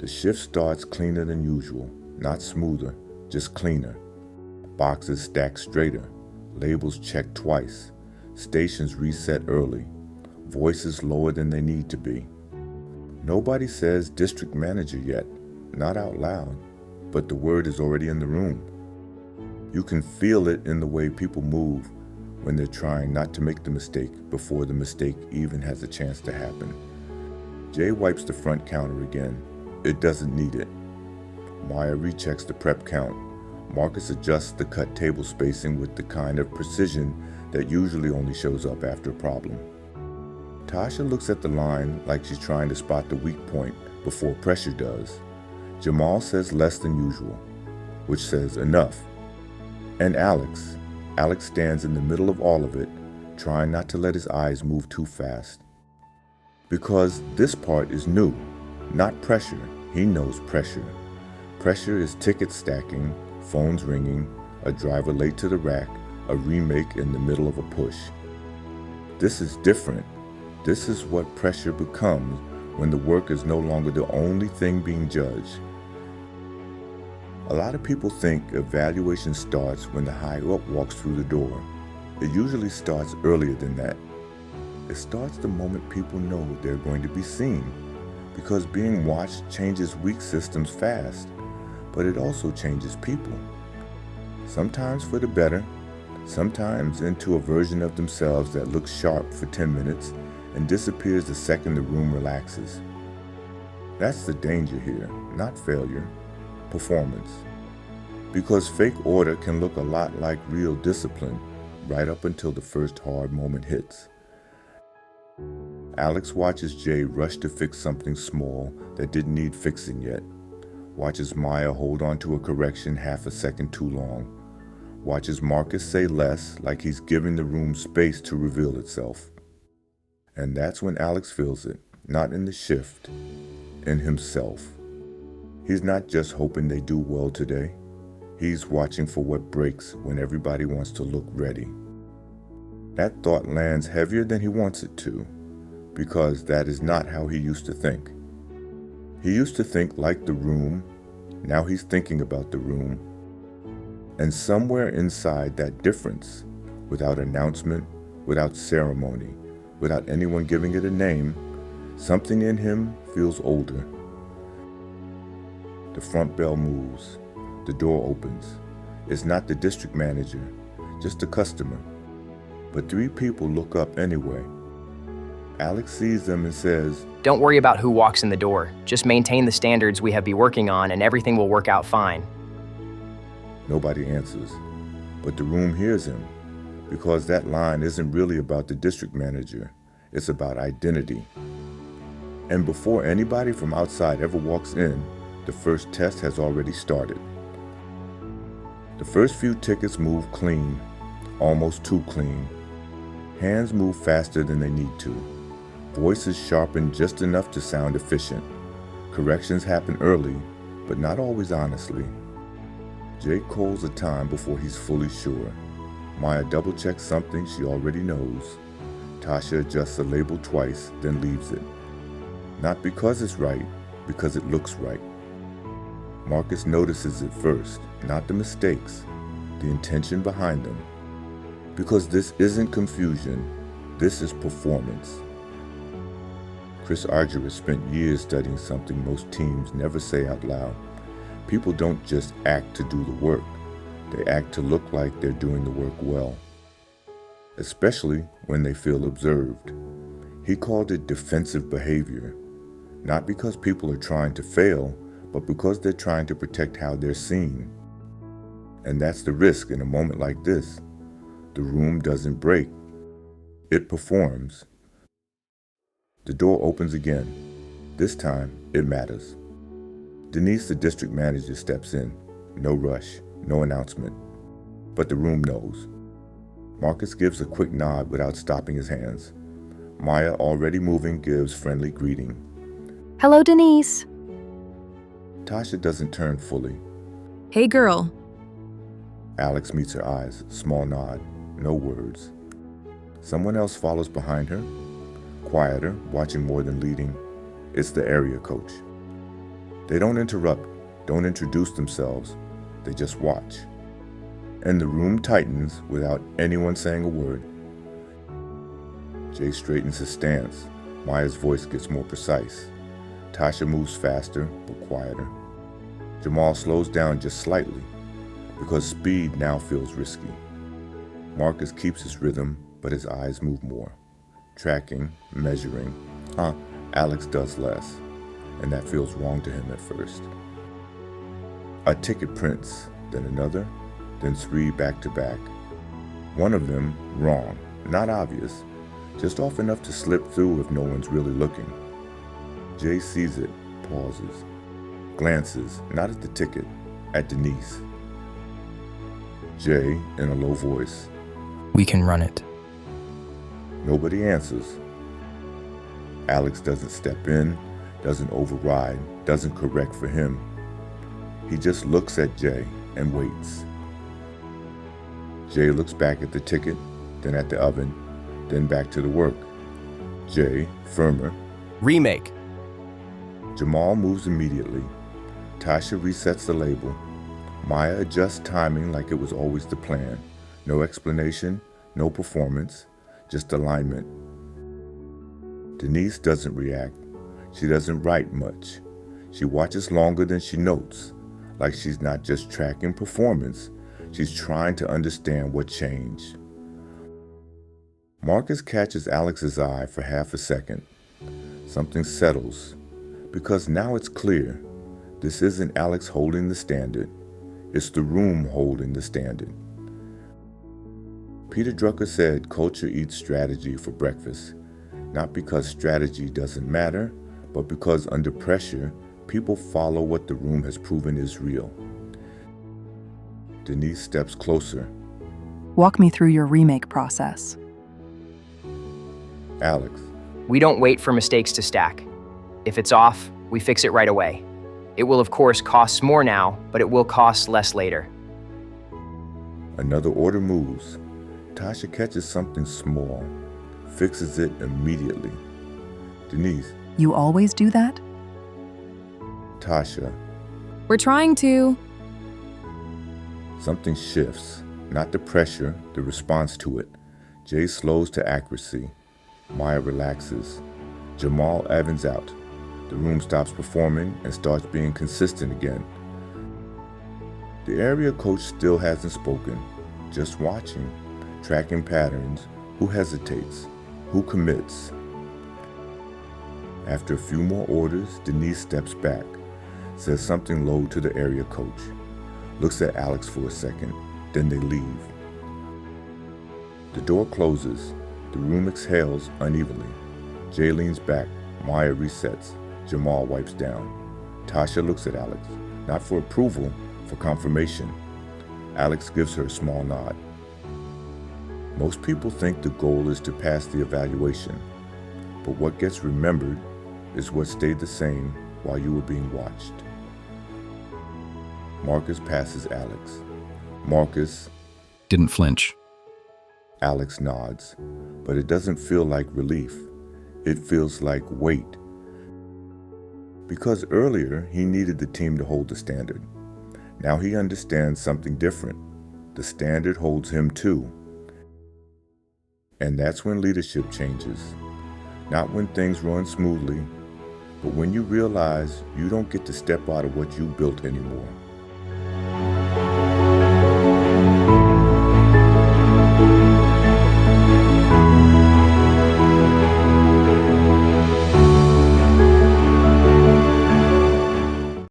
The shift starts cleaner than usual, not smoother, just cleaner. Boxes stacked straighter, labels checked twice, stations reset early, voices lower than they need to be. Nobody says district manager yet, not out loud, but the word is already in the room. You can feel it in the way people move when they're trying not to make the mistake before the mistake even has a chance to happen. Jay wipes the front counter again. It doesn't need it. Maya rechecks the prep count. Marcus adjusts the cut table spacing with the kind of precision that usually only shows up after a problem. Tasha looks at the line like she's trying to spot the weak point before pressure does. Jamal says less than usual, which says enough. And Alex stands in the middle of all of it, trying not to let his eyes move too fast. Because this part is new, not pressure. He knows pressure. Pressure is ticket stacking, phones ringing, a driver late to the rack, a remake in the middle of a push. This is different. This is what pressure becomes when the work is no longer the only thing being judged. A lot of people think evaluation starts when the higher-up walks through the door. It usually starts earlier than that. It starts the moment people know they're going to be seen, because being watched changes weak systems fast, but it also changes people. Sometimes for the better, sometimes into a version of themselves that looks sharp for 10 minutes and disappears the second the room relaxes. That's the danger here, not failure. Performance. Because fake order can look a lot like real discipline right up until the first hard moment hits. Alex watches Jay rush to fix something small that didn't need fixing yet. Watches Maya hold on to a correction half a second too long. Watches Marcus say less like he's giving the room space to reveal itself. And that's when Alex feels it, not in the shift, in himself. He's not just hoping they do well today. He's watching for what breaks when everybody wants to look ready. That thought lands heavier than he wants it to, because that is not how he used to think. He used to think like the room. Now he's thinking about the room. And somewhere inside that difference, without announcement, without ceremony, without anyone giving it a name, something in him feels older. The front bell moves. The door opens. It's not the district manager, just a customer. But 3 people look up anyway. Alex sees them and says, "Don't worry about who walks in the door. Just maintain the standards we have been working on and everything will work out fine." Nobody answers, but the room hears him, because that line isn't really about the district manager. It's about identity. And before anybody from outside ever walks in, the first test has already started. The first few tickets move clean, almost too clean. Hands move faster than they need to. Voices sharpen just enough to sound efficient. Corrections happen early, but not always honestly. Jay calls a time before he's fully sure. Maya double-checks something she already knows. Tasha adjusts a label twice, then leaves it. Not because it's right, because it looks right. Marcus notices it first, not the mistakes, the intention behind them. Because this isn't confusion, this is performance. Chris Argyris spent years studying something most teams never say out loud. People don't just act to do the work, they act to look like they're doing the work well. Especially when they feel observed. He called it defensive behavior, not because people are trying to fail, but because they're trying to protect how they're seen. And that's the risk in a moment like this. The room doesn't break. It performs. The door opens again. This time, it matters. Denise, the district manager, steps in. No rush, no announcement. But the room knows. Marcus gives a quick nod without stopping his hands. Maya, already moving, gives friendly greeting. "Hello, Denise." Tasha doesn't turn fully. "Hey, girl." Alex meets her eyes, small nod, no words. Someone else follows behind her, quieter, watching more than leading. It's the area coach. They don't interrupt, don't introduce themselves, they just watch. And the room tightens without anyone saying a word. Jay straightens his stance. Maya's voice gets more precise. Tasha moves faster, but quieter. Jamal slows down just slightly, because speed now feels risky. Marcus keeps his rhythm, but his eyes move more. Tracking, measuring. Alex does less, and that feels wrong to him at first. A ticket prints, then another, then 3 back to back. One of them wrong, not obvious, just off enough to slip through if no one's really looking. Jay sees it, pauses, glances, not at the ticket, at Denise. Jay, in a low voice, We can run it. Nobody answers. Alex doesn't step in, doesn't override, doesn't correct for him. He just looks at Jay and waits. Jay looks back at the ticket, then at the oven, then back to the work. Jay, firmer. Remake. Jamal moves immediately. Tasha resets the label. Maya adjusts timing like it was always the plan. No explanation, no performance, just alignment. Denise doesn't react. She doesn't write much. She watches longer than she notes, like she's not just tracking performance, she's trying to understand what changed. Marcus catches Alex's eye for half a second. Something settles, because now it's clear. This isn't Alex holding the standard, it's the room holding the standard. Peter Drucker said culture eats strategy for breakfast, not because strategy doesn't matter, but because under pressure, people follow what the room has proven is real. Denise steps closer. Walk me through your remake process. Alex. We don't wait for mistakes to stack. If it's off, we fix it right away. It will of course cost more now, but it will cost less later. Another order moves. Tasha catches something small, fixes it immediately. Denise. You always do that? Tasha. We're trying to. Something shifts, not the pressure, the response to it. Jay slows to accuracy. Maya relaxes. Jamal evens out. The room stops performing and starts being consistent again. The area coach still hasn't spoken, just watching, tracking patterns, who hesitates, who commits. After a few more orders, Denise steps back, says something low to the area coach, looks at Alex for a second, then they leave. The door closes, the room exhales unevenly. Jay leans back, Maya resets, Jamal wipes down. Tasha looks at Alex, not for approval, for confirmation. Alex gives her a small nod. Most people think the goal is to pass the evaluation, but what gets remembered is what stayed the same while you were being watched. Marcus passes Alex. Marcus didn't flinch. Alex nods, but it doesn't feel like relief. It feels like weight. Because earlier, he needed the team to hold the standard. Now he understands something different. The standard holds him too. And that's when leadership changes. Not when things run smoothly, but when you realize you don't get to step out of what you built anymore.